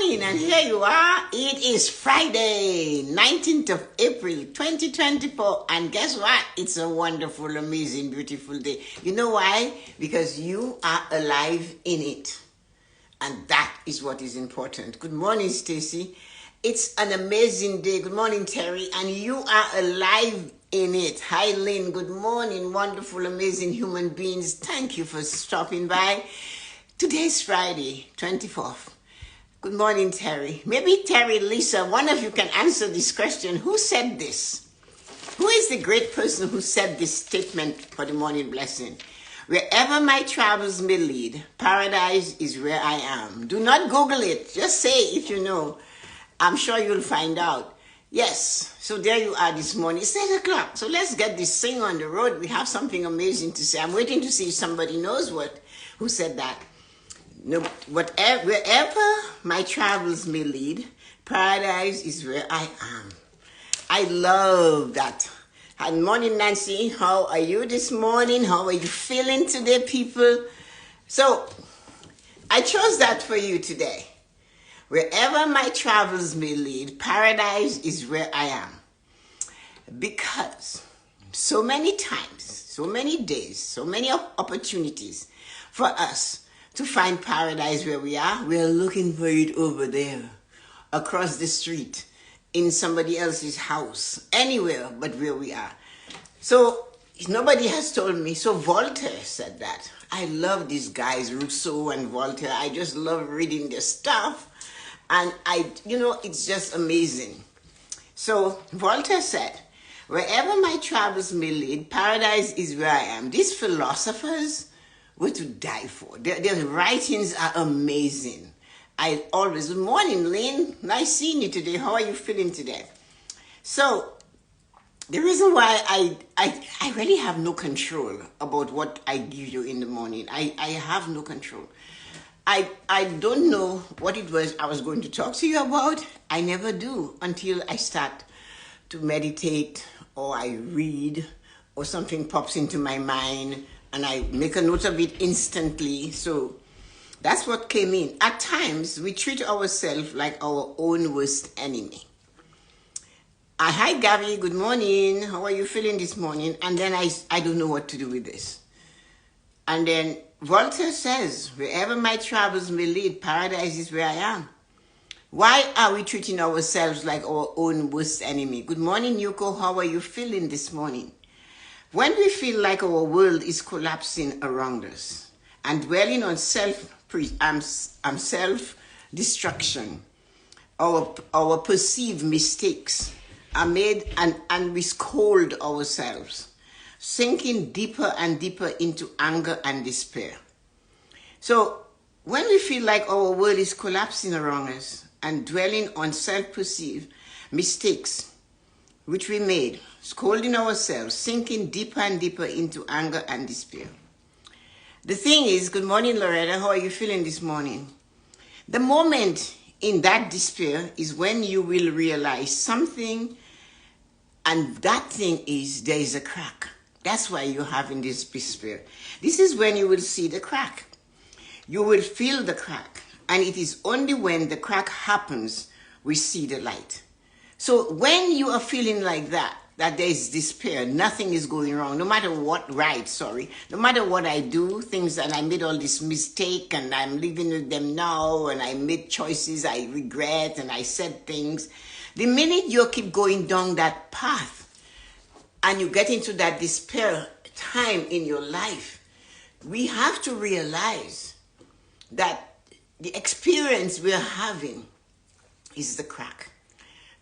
morning, and here you are. It is Friday, 19th of April, 2024. And guess what? It's a wonderful, amazing, beautiful day. You know why? Because you are alive in it. And that is what is important. Good morning, Stacy. It's an amazing day. Good morning, Terry. And you are alive in it. Hi, Lynn. Good morning, wonderful, amazing human beings. Thank you for stopping by. Today's Friday, 24th. Good morning, Terry. Maybe Terry, Lisa, one of you can answer this question. Who said this? Who is the great person who said this statement for the morning blessing? Wherever my travels may lead, paradise is where I am. Do not Google it. Just say if you know. I'm sure you'll find out. Yes, so there you are this morning. It's 8 o'clock. So let's get this thing on the road. We have something amazing to say. I'm waiting to see if somebody knows who said that. No, wherever my travels may lead, paradise is where I am. I love that. Good morning, Nancy. How are you this morning? How are you feeling today, people? So, I chose that for you today. Wherever my travels may lead, paradise is where I am. Because so many times, so many days, so many opportunities for us to find paradise where we are, we're looking for it over there, across the street, in somebody else's house, anywhere but where we are. So nobody has told me. So Voltaire said that. I love these guys, Rousseau and Voltaire. I just love reading their stuff. And it's just amazing. So Voltaire said, wherever my travels may lead, paradise is where I am. These philosophers were to die for. Their writings are amazing. Good morning, Lynn. Nice seeing you today. How are you feeling today? So, the reason why I really have no control about what I give you in the morning. I have no control. I don't know what it was I was going to talk to you about. I never do until I start to meditate or I read or something pops into my mind and I make a note of it instantly. So that's what came in. At times, we treat ourselves like our own worst enemy. Hi, Gabby. Good morning. How are you feeling this morning? And then I don't know what to do with this. And then Voltaire says, wherever my travels may lead, paradise is where I am. Why are we treating ourselves like our own worst enemy? Good morning, Yuko. How are you feeling this morning? When we feel like our world is collapsing around us and dwelling on self-destruction, our perceived mistakes are made and we scold ourselves, sinking deeper and deeper into anger and despair. So when we feel like our world is collapsing around us and dwelling on self-perceived mistakes which we made, scolding ourselves, sinking deeper and deeper into anger and despair. The thing is, good morning, Loretta. How are you feeling this morning? The moment in that despair is when you will realize something, and that thing is there is a crack. That's why you're having this despair. This is when you will see the crack. You will feel the crack, and it is only when the crack happens we see the light. So when you are feeling like that there is despair, nothing is going wrong, no matter what, no matter what I do, things that I made all this mistake and I'm living with them now and I made choices I regret and I said things. The minute you keep going down that path and you get into that despair time in your life, we have to realize that the experience we're having is the crack.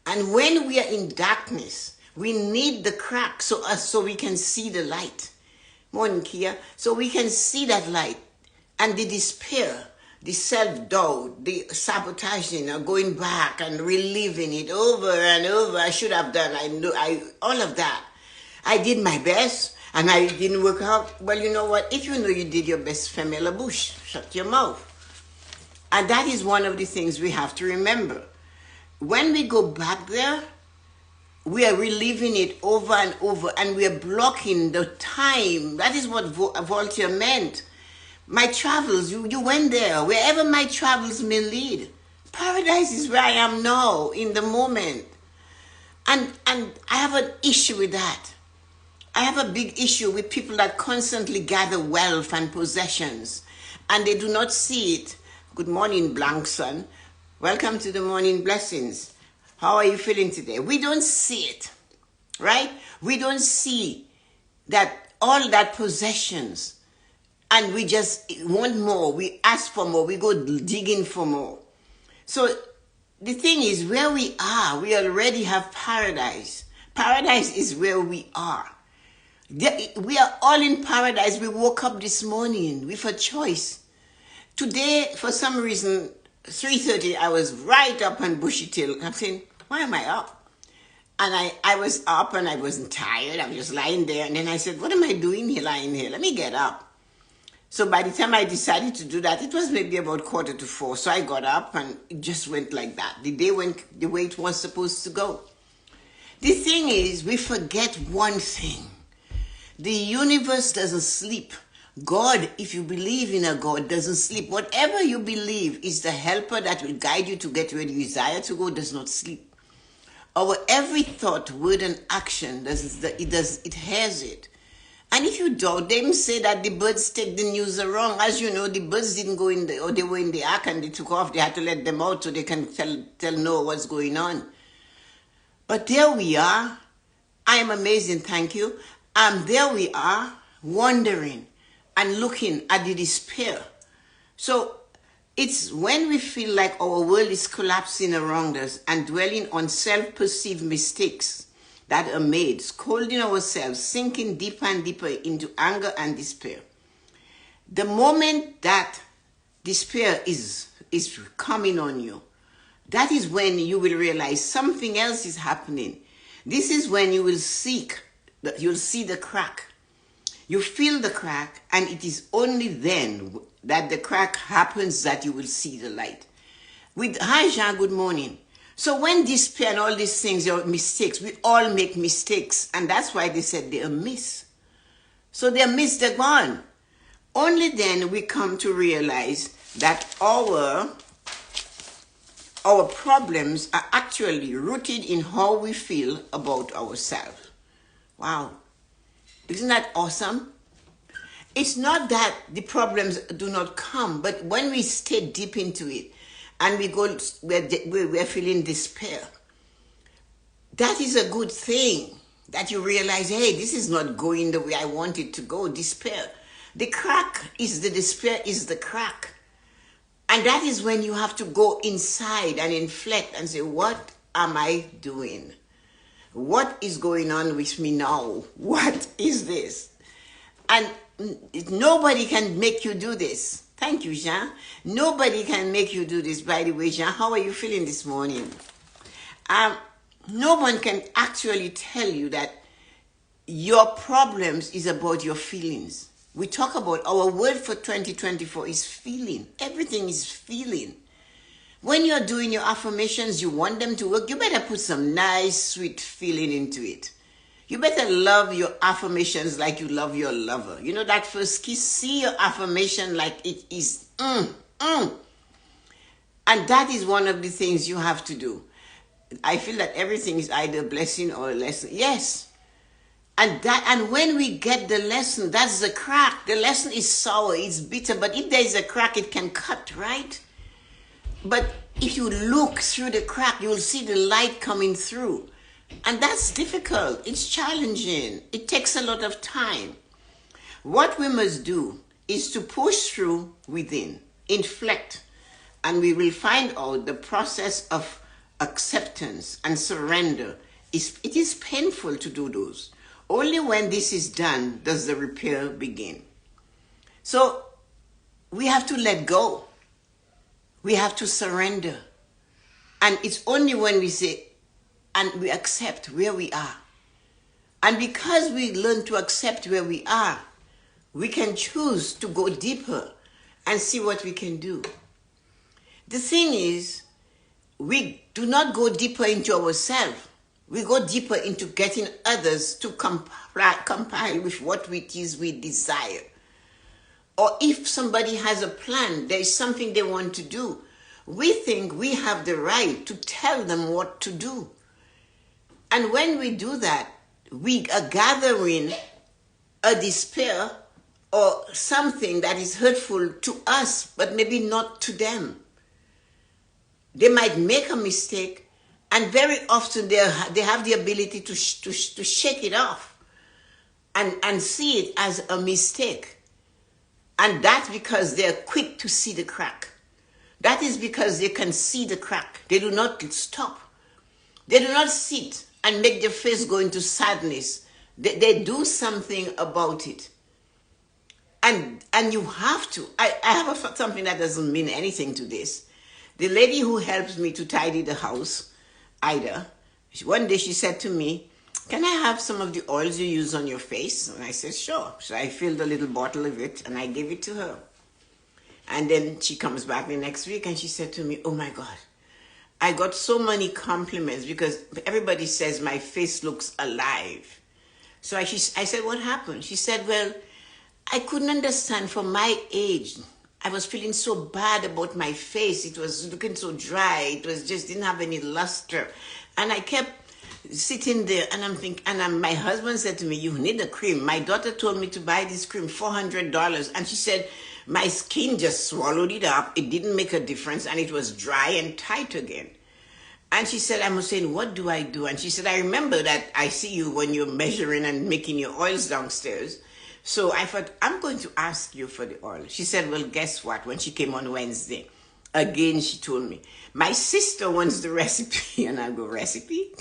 And when we are in darkness, we need the crack so we can see the light. Morning, Kia. So we can see that light. And the despair, the self-doubt, the sabotaging, going back and reliving it over and over. I should have done. All of that. I did my best and I didn't work out. Well, you know what? If you know you did your best, fermez la bouche. Shut your mouth. And that is one of the things we have to remember. When we go back there, we are reliving it over and over and we are blocking the time. That is what Voltaire meant. My travels, you went there. Wherever my travels may lead, Paradise is where I am now, in the moment. And I have an issue with that. I have a big issue with people that constantly gather wealth and possessions, and they do not see it. Good morning, Blankson. Welcome to the morning blessings. How are you feeling today? We don't see it, right? We don't see that all that possessions, and we just want more. We ask for more. We go digging for more. So the thing is, where we are, we already have paradise. Paradise is where we are. We are all in paradise. We woke up this morning with a choice. Today, for some reason, 3:30, I was right up on Bushy Tail. I'm saying, why am I up? And I was up and I wasn't tired. I was just lying there. And then I said, what am I doing here, lying here? Let me get up. So by the time I decided to do that, it was maybe about 3:45. So I got up and it just went like that. The day went the way it was supposed to go. The thing is, we forget one thing. The universe doesn't sleep. God, if you believe in a God, doesn't sleep. Whatever you believe is the helper that will guide you to get where you desire to go, does not sleep. Our every thought, word, and action, it has it. And if you doubt, they say that the birds take the news wrong. As you know, the birds didn't go in or they were in the ark and they took off. They had to let them out so they can tell Noah what's going on. But there we are. I am amazing, thank you. There we are, wondering and looking at the despair. So it's when we feel like our world is collapsing around us and dwelling on self-perceived mistakes that are made, scolding ourselves, sinking deeper and deeper into anger and despair. The moment that despair is coming on you, that is when you will realize something else is happening. This is when you will you'll see the crack. You feel the crack, and it is only then that the crack happens that you will see the light. Hi, Jean, good morning. So when despair and all these things are mistakes, we all make mistakes, and that's why they said they're amiss. So they're amiss, they're gone. Only then we come to realize that our problems are actually rooted in how we feel about ourselves. Wow. Isn't that awesome? It's not that the problems do not come, but when we stay deep into it and we're feeling despair, that is a good thing, that you realize, hey, this is not going the way I want it to go. Despair. The crack is the despair is the crack. And that is when you have to go inside and inflect and say, what am I doing? What is going on with me now? What is this? And nobody can make you do this. Thank you, Jean. Nobody can make you do this. By the way, Jean, how are you feeling this morning? No one can actually tell you that your problems is about your feelings. We talk about our word for 2024 is feeling. Everything is feeling. When you're doing your affirmations, you want them to work, you better put some nice, sweet feeling into it. You better love your affirmations like you love your lover. You know that first kiss? See your affirmation like it is, And that is one of the things you have to do. I feel that everything is either a blessing or a lesson. Yes. And when we get the lesson, that's the crack. The lesson is sour, it's bitter, but if there is a crack, it can cut, right? But if you look through the crack, you will see the light coming through. And that's difficult. It's challenging. It takes a lot of time. What we must do is to push through within, inflect, and we will find out the process of acceptance and surrender. It is painful to do those. Only when this is done does the repair begin. So we have to let go. We have to surrender. And it's only when we say, and we accept where we are. And because we learn to accept where we are, we can choose to go deeper and see what we can do. The thing is, we do not go deeper into ourselves. We go deeper into getting others to compile with what it is we desire. Or if somebody has a plan, there is something they want to do, we think we have the right to tell them what to do. And when we do that, we are gathering a despair or something that is hurtful to us, but maybe not to them. They might make a mistake, and very often they have the ability to shake it off and see it as a mistake. And that's because they're quick to see the crack. That is because they can see the crack. They do not stop. They do not sit and make their face go into sadness. They do something about it. And you have to. I have something that doesn't mean anything to this. The lady who helps me to tidy the house, Ida, one day she said to me, "Can I have some of the oils you use on your face?" And I said, "Sure." So I filled a little bottle of it and I gave it to her. And then she comes back the next week and she said to me, "Oh my God, I got so many compliments because everybody says my face looks alive." So I said, "What happened?" She said, "Well, I couldn't understand for my age. I was feeling so bad about my face. It was looking so dry. It was just didn't have any luster." And I kept sitting there and I'm thinking, my husband said to me, "You need a cream." My daughter told me to buy this cream, $400. And she said, my skin just swallowed it up. It didn't make a difference and it was dry and tight again. And she said, I was saying, "What do I do?" And she said, "I remember that I see you when you're measuring and making your oils downstairs. So I thought, I'm going to ask you for the oil." She said, "Well, guess what?" When she came on Wednesday, again, she told me, "My sister wants the recipe." And I go, "Recipe?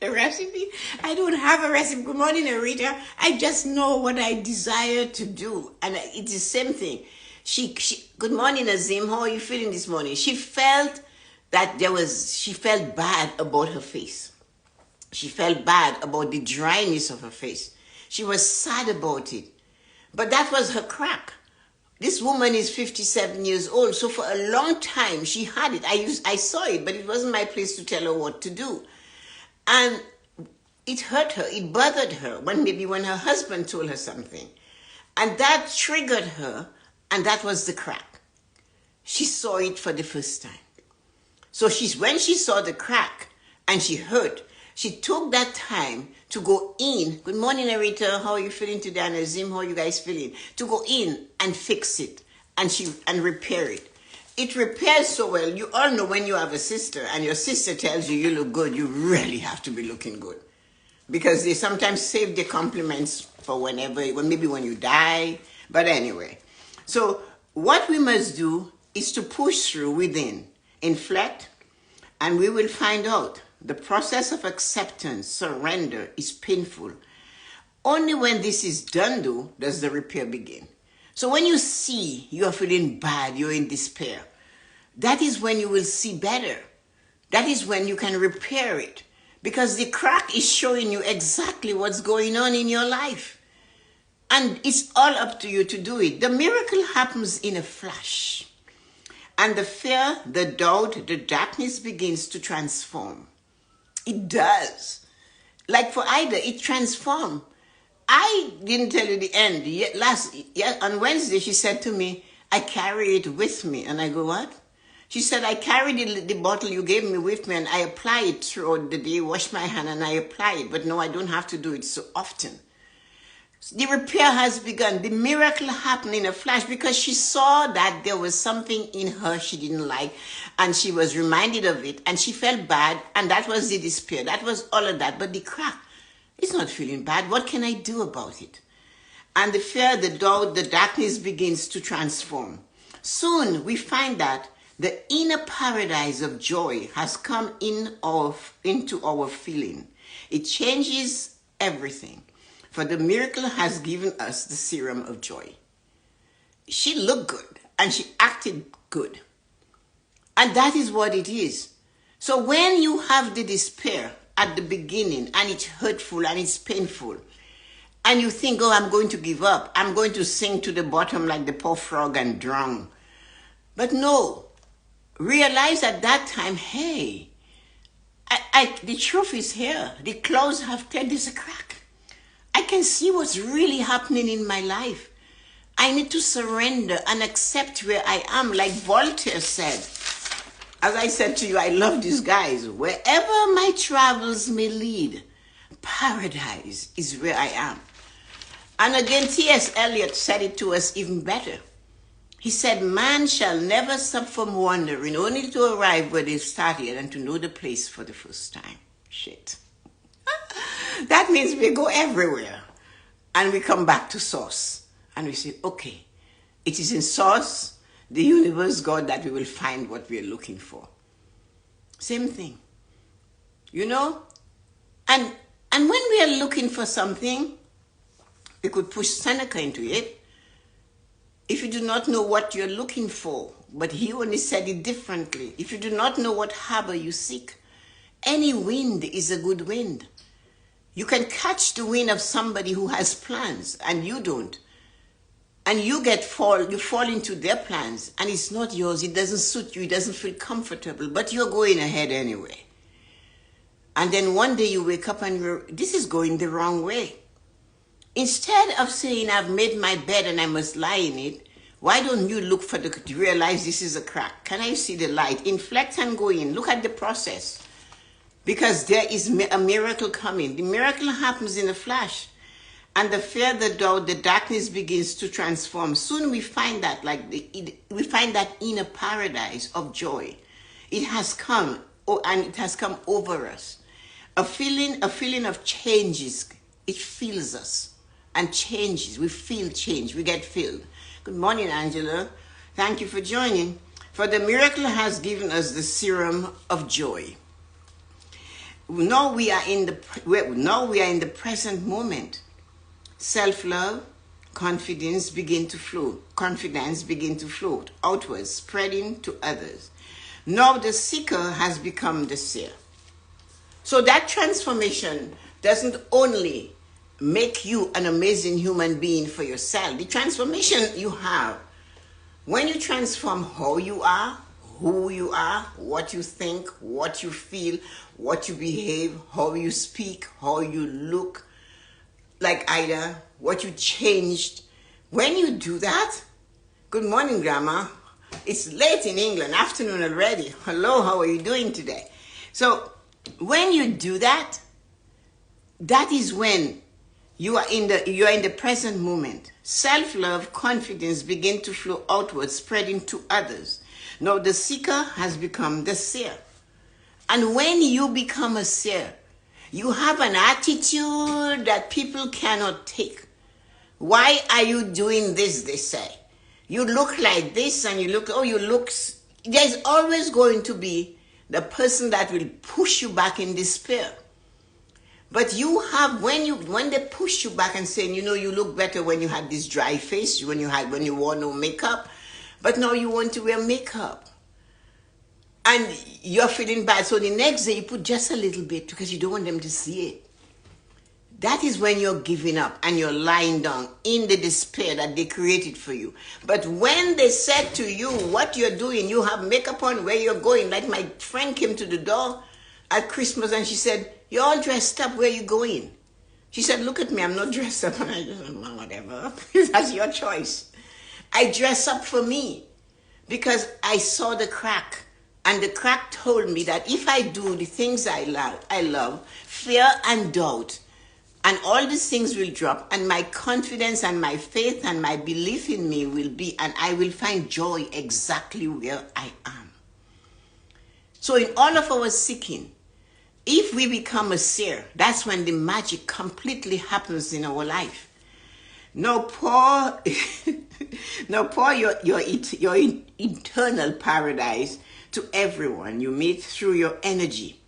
A recipe? I don't have a recipe. Good morning, Arita. I just know what I desire to do." And it's the same thing. She good morning, Azim. How are you feeling this morning? She felt that she felt bad about her face. She felt bad about the dryness of her face. She was sad about it. But that was her crack. This woman is 57 years old. So for a long time, she had it. I saw it, but it wasn't my place to tell her what to do. And it hurt her. It bothered her when her husband told her something. And that triggered her. And that was the crack. She saw it for the first time. So when she saw the crack and she hurt, she took that time to go in. Good morning, Arita. How are you feeling today? And Azim, how are you guys feeling? To go in and fix it and repair it. It repairs so well. You all know when you have a sister and your sister tells you look good, you really have to be looking good. Because they sometimes save their compliments for maybe when you die. But anyway. So what we must do is to push through within, inflect, and we will find out. The process of acceptance, surrender, is painful. Only when this is done, though, does the repair begin. So when you see you are feeling bad, you're in despair, that is when you will see better. That is when you can repair it. Because the crack is showing you exactly what's going on in your life. And it's all up to you to do it. The miracle happens in a flash. And the fear, the doubt, the darkness begins to transform. It does. Like for Ida, it transformed. I didn't tell you the end. On Wednesday, she said to me, "I carry it with me." And I go, "What?" She said, "I carry the bottle you gave me with me and I apply it throughout the day, wash my hand and I apply it. But no, I don't have to do it so often." The repair has begun. The miracle happened in a flash because she saw that there was something in her she didn't like and she was reminded of it and she felt bad, and that was the despair. That was all of that. But the crack is not feeling bad. What can I do about it? And the fear, the doubt, the darkness begins to transform. Soon we find that the inner paradise of joy has come into our feeling. It changes everything. For the miracle has given us the serum of joy. She looked good and she acted good. And that is what it is. So when you have the despair at the beginning and it's hurtful and it's painful, and you think, "Oh, I'm going to give up. I'm going to sink to the bottom like the poor frog and drown." But no, realize at that time, hey, the truth is here. The clouds have cleared. There's a crack. I can see what's really happening in my life. I need to surrender and accept where I am. Like Voltaire said, As I said to you, I love these guys. Wherever my travels may lead, paradise is where I am. And again, T.S. Eliot said it to us even better. He said, man shall never stop from wandering, only to arrive where they started and to know the place for the first time. Shit. That means we go everywhere and we come back to source. And we say, okay, it is in source, the universe, God, that we will find what we are looking for. Same thing. You know? And when we are looking for something, we could push Seneca into it. If you do not know what you're looking for, but he only said it differently. If you do not know what harbor you seek, any wind is a good wind. You can catch the wind of somebody who has plans and you don't. And you fall into their plans and it's not yours. It doesn't suit you. It doesn't feel comfortable, but you're going ahead anyway. And then one day you wake up and this is going the wrong way. Instead of saying, I've made my bed and I must lie in it, why don't you look for realize this is a crack? Can I see the light? Inflect and go in. Look at the process. Because there is a miracle coming. The miracle happens in a flash. And the fear, the doubt, the darkness begins to transform. Soon we find that, we find that inner paradise of joy. It has come, and it has come over us. A feeling of changes. It fills us. And changes. We feel change. We get filled. Good morning, Angela. Thank you for joining. For the miracle has given us the serum of joy. Now we are in the present moment. Self-love, confidence begin to flow. Confidence begin to float outwards, spreading to others. Now the seeker has become the seer. So that transformation doesn't only make you an amazing human being for yourself. The transformation you have, when you transform how you are, who you are, what you think, what you feel, what you behave, how you speak, how you look, like Ida, what you changed. When you do that, good morning, Grandma. It's late in England, afternoon already. Hello, how are you doing today? So when you do that, that is when you are in the present moment. Self-love, confidence begin to flow outwards, spreading to others. Now the seeker has become the seer. And when you become a seer, you have an attitude that people cannot take. Why are you doing this, they say. You look like this and there's always going to be the person that will push you back in despair. But you have, when they push you back and saying, you look better when you had this dry face, when you wore no makeup, but now you want to wear makeup. And you're feeling bad. So the next day you put just a little bit because you don't want them to see it. That is when you're giving up and you're lying down in the despair that they created for you. But when they said to you what you're doing, you have makeup on, where you're going. Like my friend came to the door at Christmas and she said, you're all dressed up, where are you going? She said, look at me, I'm not dressed up. And I just said, well, whatever, that's your choice. I dress up for me because I saw the crack. And the crack told me that if I do the things I love, fear and doubt, and all these things will drop, and my confidence and my faith and my belief in me will be, and I will find joy exactly where I am. So in all of our seeking, if we become a seer, that's when the magic completely happens in our life. Now pour your internal paradise to everyone you meet through your energy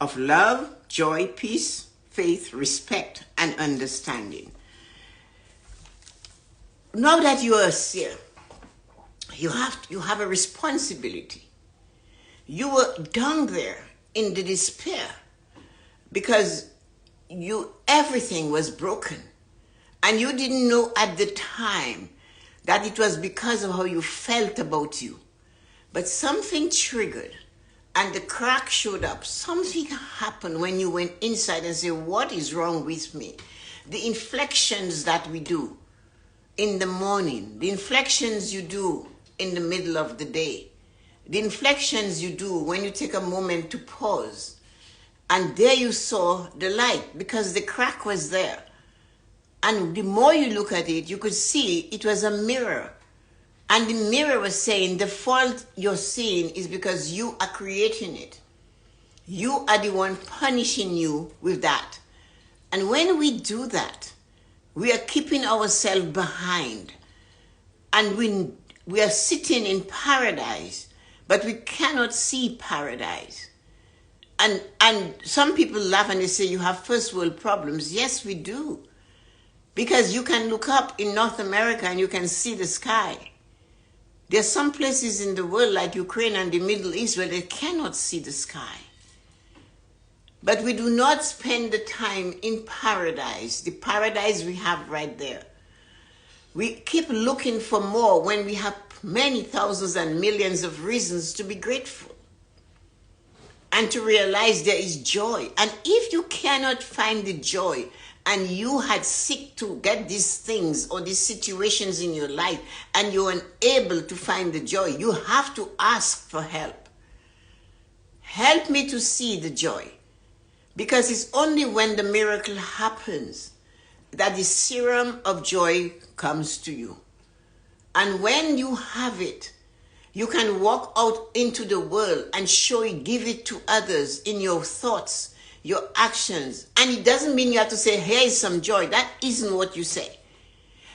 of love, joy, peace, faith, respect, and understanding. Now that you are a seer, you have a responsibility. You were down there in the despair because everything was broken. And you didn't know at the time that it was because of how you felt about you. But something triggered and the crack showed up. Something happened when you went inside and said, what is wrong with me? The inflections that we do in the morning, the inflections you do in the middle of the day, the inflections you do when you take a moment to pause. And there you saw the light because the crack was there. And the more you look at it, you could see it was a mirror. And the mirror was saying the fault you're seeing is because you are creating it. You are the one punishing you with that. And when we do that, we are keeping ourselves behind. And we are sitting in paradise, but we cannot see paradise. And some people laugh and they say, you have first world problems. Yes, we do. Because you can look up in North America and you can see the sky. There are some places in the world like Ukraine and the Middle East where they cannot see the sky. But we do not spend the time in paradise, the paradise we have right there. We keep looking for more when we have many thousands and millions of reasons to be grateful and to realize there is joy. And if you cannot find the joy and you had seek to get these things or these situations in your life and you're unable to find the joy, you have to ask for help. Help me to see the joy. Because it's only when the miracle happens that the serum of joy comes to you. And when you have it, you can walk out into the world and show it, give it to others in your thoughts, your actions. And it doesn't mean you have to say, here's some joy. That isn't what you say.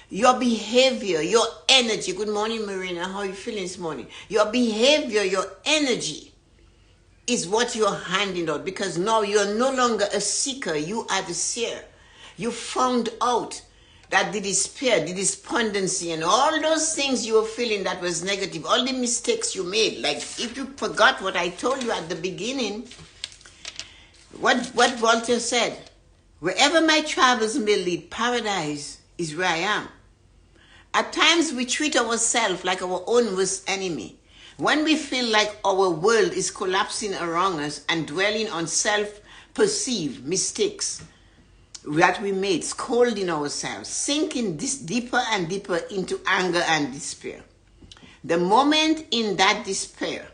Your behavior, your energy. Good morning, Marina. How are you feeling this morning? Your behavior, your energy is what you're handing out, because now you're no longer a seeker, you are the seer. You found out that the despair, the despondency, and all those things you were feeling that was negative, all the mistakes you made, like if you forgot what I told you at the beginning, what Voltaire said, wherever my travels may lead, paradise is where I am. At times we treat ourselves like our own worst enemy. When we feel like our world is collapsing around us and dwelling on self-perceived mistakes that we made, scolding ourselves, sinking this deeper and deeper into anger and despair. The moment in that despair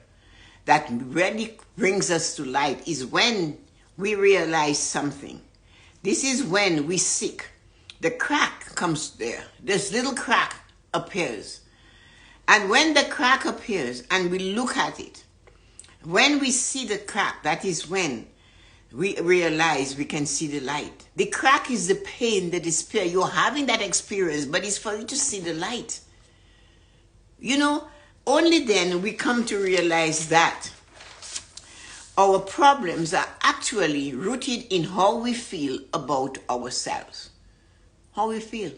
that really brings us to light is when we realize something. This is when we seek. The crack comes there. This little crack appears. And when the crack appears and we look at it, when we see the crack, that is when we realize we can see the light. The crack is the pain, the despair. You're having that experience, but it's for you to see the light. You know, only then we come to realize that our problems are actually rooted in how we feel about ourselves. How we feel.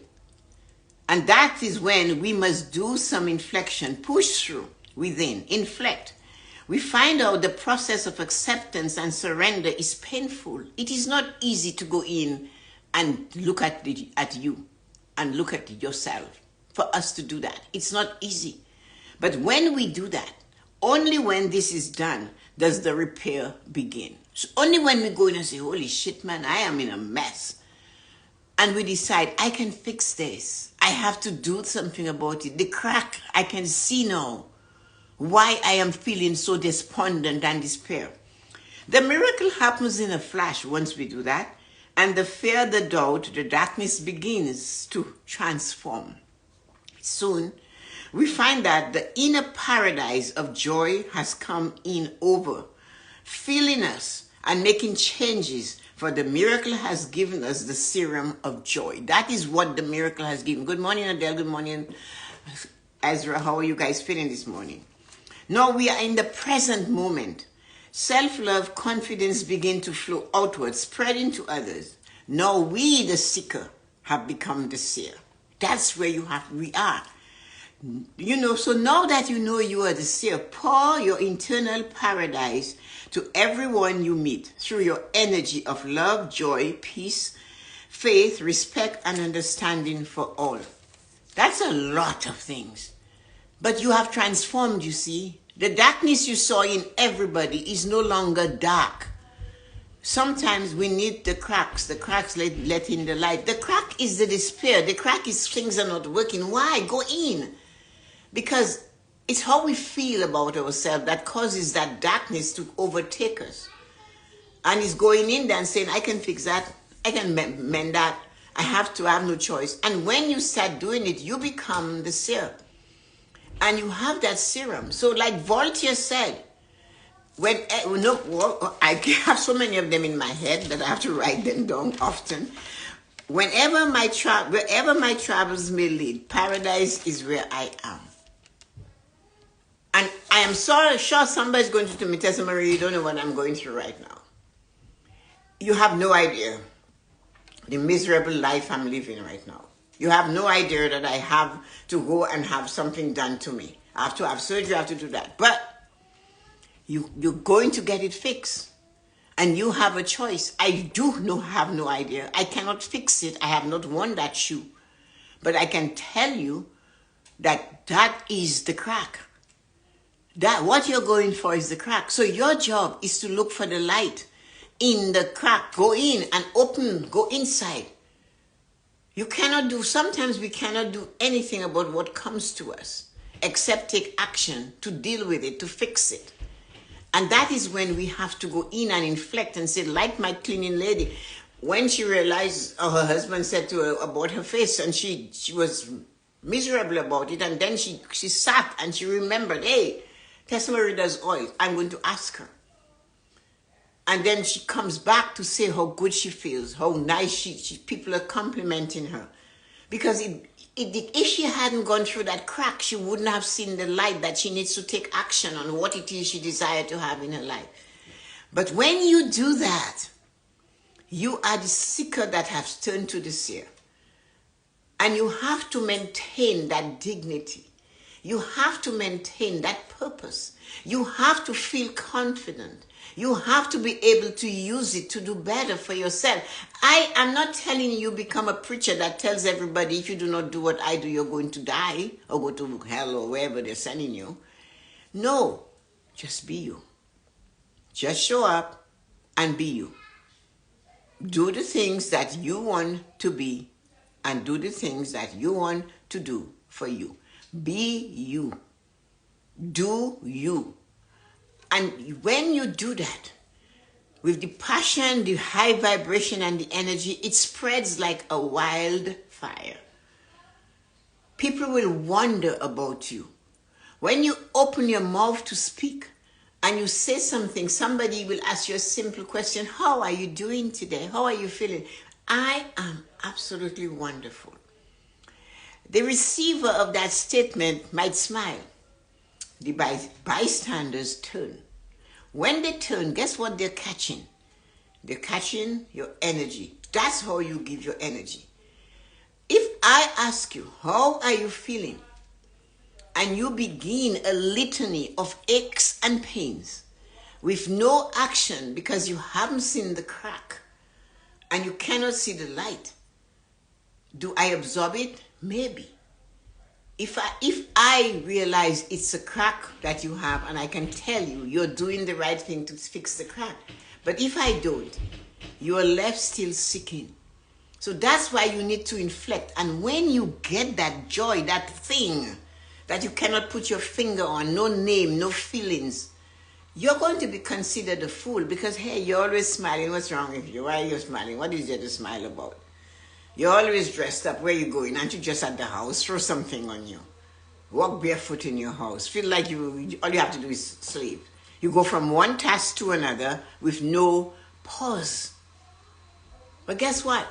And that is when we must do some inflection, push through within, inflect. We find out the process of acceptance and surrender is painful. It is not easy to go in and look at you and look at yourself. For us to do that, it's not easy. But when we do that, only when this is done does the repair begin. So only when we go in and say, holy shit, man, I am in a mess. And we decide, I can fix this. I have to do something about it. The crack, I can see now why I am feeling so despondent and despair. The miracle happens in a flash once we do that. And the fear, the doubt, the darkness begins to transform. Soon, we find that the inner paradise of joy has come in over, filling us and making changes. For the miracle has given us the serum of joy. That is what the miracle has given. Good morning, Adele. Good morning, Ezra. How are you guys feeling this morning? Now we are in the present moment. Self-love, confidence begin to flow outward, spreading to others. Now we, the seeker, have become the seer. That's where we are. You know, so now that you know you are the seer, pour your internal paradise to everyone you meet through your energy of love, joy, peace, faith, respect, and understanding for all. That's a lot of things. But you have transformed, you see. The darkness you saw in everybody is no longer dark. Sometimes we need the cracks let in the light. The crack is the despair. The crack is things are not working. Why? Go in. Because It's how we feel about ourselves that causes that darkness to overtake us. And it's going in there and saying, I can fix that. I can mend that. I have no choice. And when you start doing it, you become the seer. And you have that serum. So like Voltaire said, I have so many of them in my head that I have to write them down often. Wherever my travels may lead, paradise is where I am. And I am sure somebody's going to tell me, Tessa-Marie, you don't know what I'm going through right now. You have no idea the miserable life I'm living right now. You have no idea that I have to go and have something done to me. I have to have surgery, I have to do that. But you're going to get it fixed. And you have a choice. I have no idea. I cannot fix it. I have not worn that shoe. But I can tell you that is the crack. That what you're going for is the crack. So your job is to look for the light in the crack. Go in and open, go inside. Sometimes we cannot do anything about what comes to us except take action to deal with it, to fix it. And that is when we have to go in and inflect and say, like my cleaning lady, when she realized her husband said to her about her face, and she was miserable about it, and then she sat and she remembered, hey, Tessa-Marie does oil. I'm going to ask her. And then she comes back to say how good she feels, how nice people are complimenting her. Because if she hadn't gone through that crack, she wouldn't have seen the light that she needs to take action on what it is she desired to have in her life. But when you do that, you are the seeker that has turned to the seer. And you have to maintain that dignity. You have to maintain that purpose. You have to feel confident. You have to be able to use it to do better for yourself. I am not telling you become a preacher that tells everybody if you do not do what I do, you're going to die or go to hell or wherever they're sending you. No, just be you. Just show up and be you. Do the things that you want to be and do the things that you want to do for you. Be you. Do you. And when you do that, with the passion, the high vibration, and the energy, it spreads like a wildfire. People will wonder about you. When you open your mouth to speak and you say something, somebody will ask you a simple question. How are you doing today? How are you feeling? I am absolutely wonderful. The receiver of that statement might smile. The bystanders turn. When they turn, guess what they're catching? They're catching your energy. That's how you give your energy. If I ask you, how are you feeling? And you begin a litany of aches and pains with no action because you haven't seen the crack and you cannot see the light. Do I absorb it? Maybe. If I realize it's a crack that you have and I can tell you you're doing the right thing to fix the crack. But if I don't, you are left still seeking. So that's why you need to inflect. And when you get that joy, that thing that you cannot put your finger on, no name, no feelings, you're going to be considered a fool because, hey, you're always smiling. What's wrong with you? Why are you smiling? What is there to smile about? You're always dressed up. Where are you going? Aren't you just at the house? Throw something on you. Walk barefoot in your house. Feel like all you have to do is sleep. You go from one task to another with no pause. But guess what?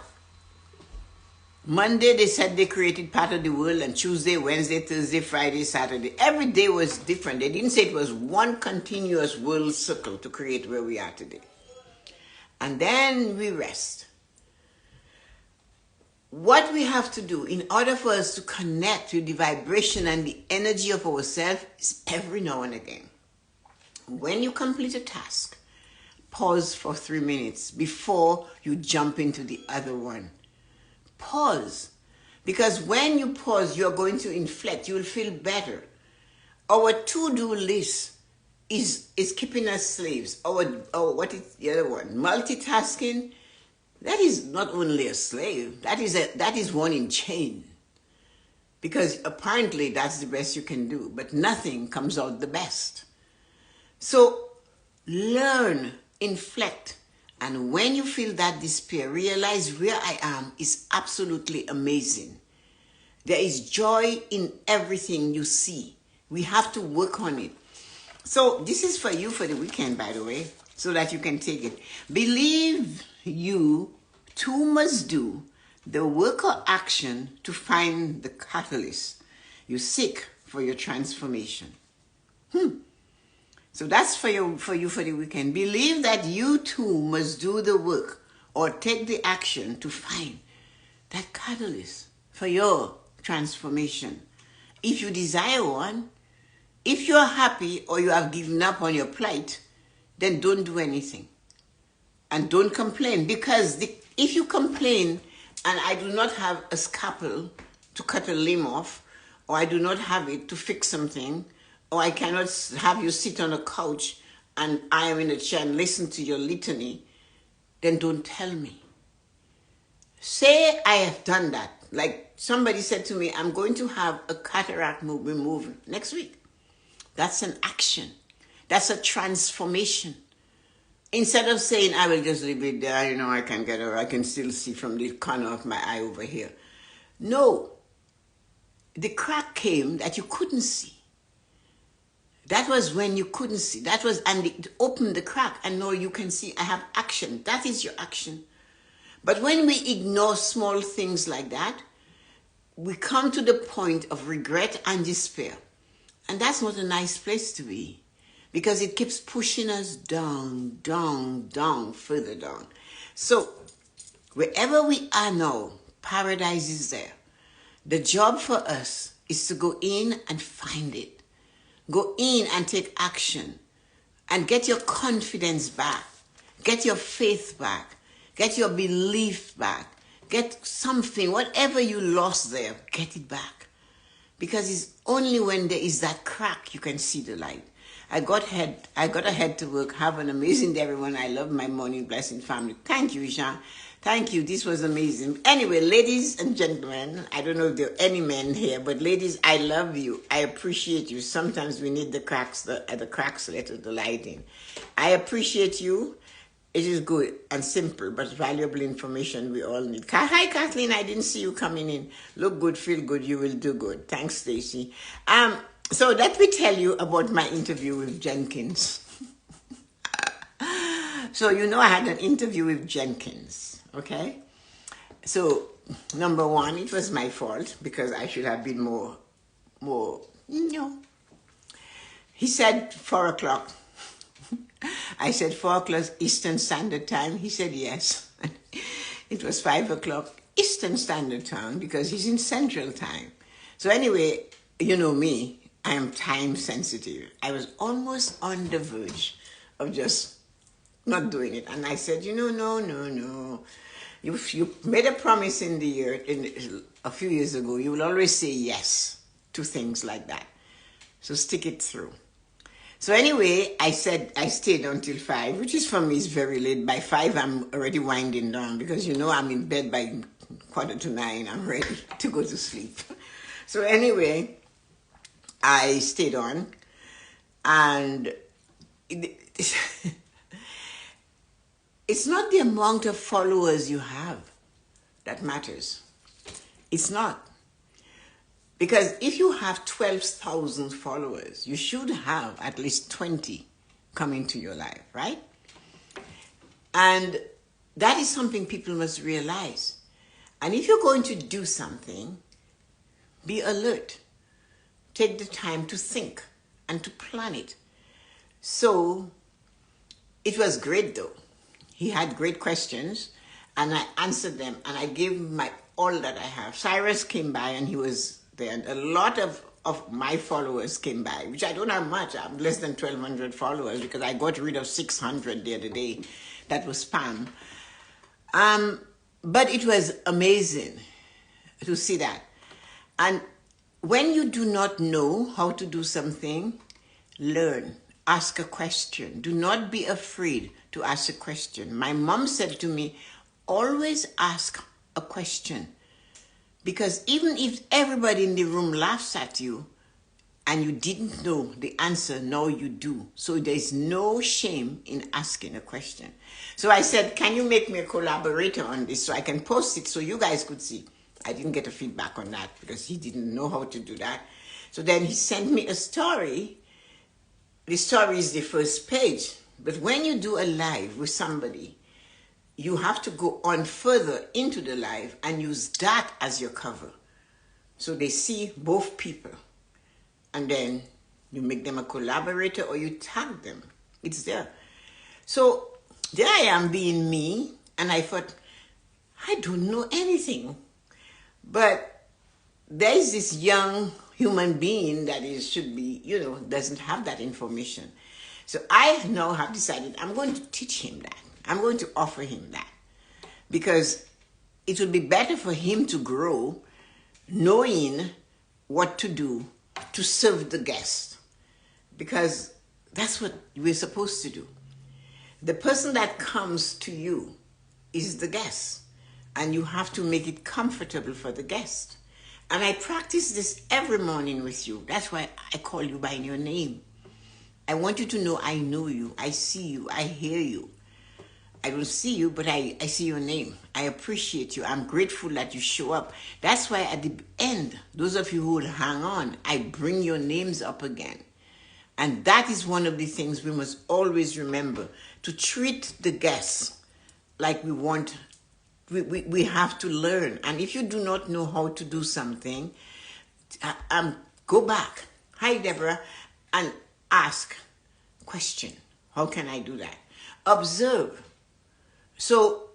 Monday, they said they created part of the world, and Tuesday, Wednesday, Thursday, Friday, Saturday. Every day was different. They didn't say it was one continuous world circle to create where we are today. And then we rest. What we have to do in order for us to connect with the vibration and the energy of ourselves is every now and again. When you complete a task, pause for 3 minutes before you jump into the other one. Pause. Because when you pause, you're going to inflect. You will feel better. Our to-do list is keeping us slaves. What is the other one? Multitasking. That is not only a slave. That is one in chain. because apparently that's the best you can do, but nothing comes out the best. So learn, inflect, and when you feel that despair, realize where I am is absolutely amazing. There is joy in everything you see. We have to work on it. So this is for you for the weekend, by the way, so that you can take it. Believe you too must do the work or action to find the catalyst you seek for your transformation. So that's for you for the weekend. Believe that you too must do the work or take the action to find that catalyst for your transformation. If you desire one, if you are happy or you have given up on your plight, then don't do anything. And don't complain, because if you complain and I do not have a scalpel to cut a limb off, or I do not have it to fix something, or I cannot have you sit on a couch and I am in a chair and listen to your litany, then don't tell me. Say I have done that. Like somebody said to me, I'm going to have a cataract removed next week. That's an action. That's a transformation. Instead of saying, I will just leave it there, I can get her, I can still see from the corner of my eye over here. No. The crack came that you couldn't see. That was when you couldn't see. And it opened the crack, and now you can see. I have action. That is your action. But when we ignore small things like that, we come to the point of regret and despair. And that's not a nice place to be, because it keeps pushing us down, down, down, further down. So wherever we are now, paradise is there. The job for us is to go in and find it. Go in and take action and get your confidence back. Get your faith back. Get your belief back. Get something, whatever you lost there, get it back. Because it's only when there is that crack you can see the light. I got ahead to work. Have an amazing day, everyone. I love my morning blessing family. Thank you, Jean. Thank you. This was amazing. Anyway, ladies and gentlemen, I don't know if there are any men here, but ladies, I love you. I appreciate you. Sometimes we need the cracks, the cracks let the light in. I appreciate you. It is good and simple, but valuable information we all need. Hi, Kathleen. I didn't see you coming in. Look good, feel good. You will do good. Thanks, Stacy. So let me tell you about my interview with Jenkins. So I had an interview with Jenkins, okay? So number one, it was my fault because I should have been more. He said 4 o'clock. I said 4 o'clock Eastern Standard Time. He said yes. It was 5 o'clock Eastern Standard Time because he's in Central Time. So anyway, you know me, I am time sensitive. I was almost on the verge of just not doing it. And I said, no. You made a promise a few years ago. You will always say yes to things like that. So stick it through. So anyway, I stayed until 5, which is for me is very late. By 5, I'm already winding down because I'm in bed by 8:45. I'm ready to go to sleep. So anyway, I stayed on, and it's not the amount of followers you have that matters. It's not. Because if you have 12,000 followers, you should have at least 20 come into your life, right? And that is something people must realize. And if you're going to do something, be alert. Take the time to think and to plan it. So it was great though. He had great questions and I answered them and I gave him all that I have. Cyrus came by and he was there, and a lot of my followers came by, which I don't have much. I'm less than 1,200 followers because I got rid of 600 the other day. That was spam. But it was amazing to see that. And when you do not know how to do something, learn. Ask a question. Do not be afraid to ask a question. My mom said to me, always ask a question. Because even if everybody in the room laughs at you and you didn't know the answer, now you do. So there's no shame in asking a question. So I said, can you make me a collaborator on this so I can post it so you guys could see? I didn't get a feedback on that because he didn't know how to do that. So then he sent me a story. The story is the first page. But when you do a live with somebody, you have to go on further into the live and use that as your cover. So they see both people. And then you make them a collaborator or you tag them. It's there. So there I am being me. And I thought, I don't know anything. But there is this young human being that should be, doesn't have that information. So I now have decided I'm going to teach him that. I'm going to offer him that. Because it would be better for him to grow knowing what to do to serve the guest. Because that's what we're supposed to do. The person that comes to you is the guest. And you have to make it comfortable for the guest. And I practice this every morning with you. That's why I call you by your name. I want you to know I know you. I see you. I hear you. I don't see you, but I see your name. I appreciate you. I'm grateful that you show up. That's why at the end, those of you who will hang on, I bring your names up again. And that is one of the things we must always remember, to treat the guests like we have to learn. And if you do not know how to do something, go back. Hi, Deborah, and ask question. How can I do that? Observe. So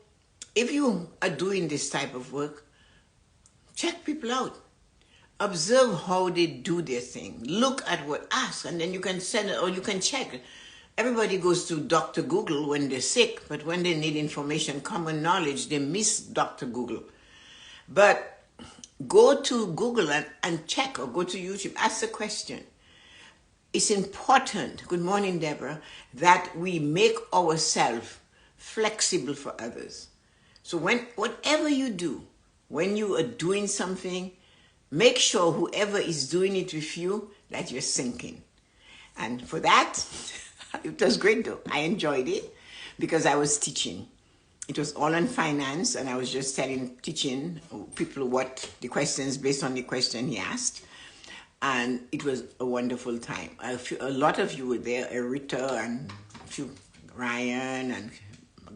if you are doing this type of work, check people out. Observe how they do their thing. Look at what, ask, and then you can send it or you can check. Everybody goes to Dr. Google when they're sick, but when they need information, common knowledge, they miss Dr. Google. But go to Google and check, or go to YouTube, ask a question. It's important, good morning, Deborah, that we make ourselves flexible for others. So whatever you do, when you are doing something, make sure whoever is doing it with you, that you're syncing. And for that, it was great though. I enjoyed it because I was teaching. It was all on finance, and I was just teaching people what the questions, based on the question he asked. And it was a wonderful time. A lot of you were there, Erita and Ryan and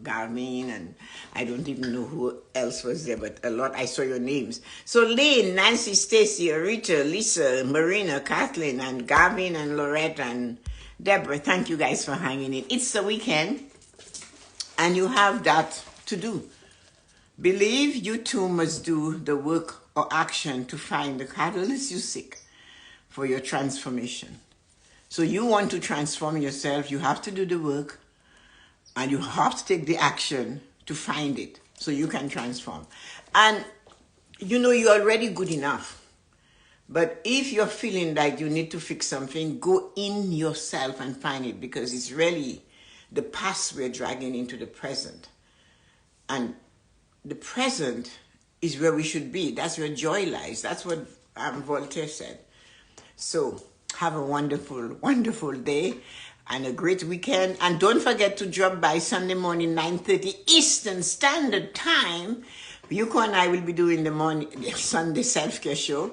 Garmin, and I don't even know who else was there, but a lot. I saw your names. So Lynn, Nancy, Stacy, Erita, Lisa, Marina, Kathleen, and Garvin, and Lorette, and Deborah, thank you guys for hanging in. It's the weekend, and you have that to do. Believe you too must do the work or action to find the catalyst you seek for your transformation. So you want to transform yourself, you have to do the work, and you have to take the action to find it so you can transform. And you're already good enough. But if you're feeling like you need to fix something, go in yourself and find it, because it's really the past we're dragging into the present. And the present is where we should be. That's where joy lies. That's what Voltaire said. So have a wonderful, wonderful day and a great weekend. And don't forget to drop by Sunday morning, 9:30 Eastern Standard Time. Yuko and I will be doing the Sunday self-care show.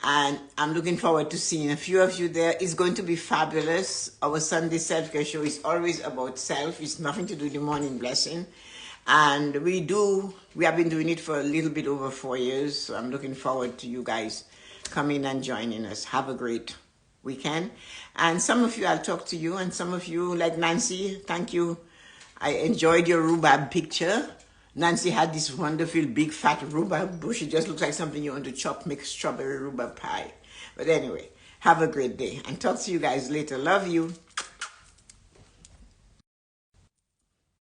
And I'm looking forward to seeing a few of you there. It's going to be fabulous. Our Sunday self-care show is always about self. It's nothing to do with the morning blessing. And we have been doing it for a little bit over 4 years. So I'm looking forward to you guys coming and joining us. Have a great weekend. And some of you, I'll talk to you. And some of you, like Nancy, thank you. I enjoyed your rhubarb picture. Nancy had this wonderful big fat rhubarb bush. It just looks like something you want to chop, make strawberry rhubarb pie. But anyway, have a great day and talk to you guys later. Love you.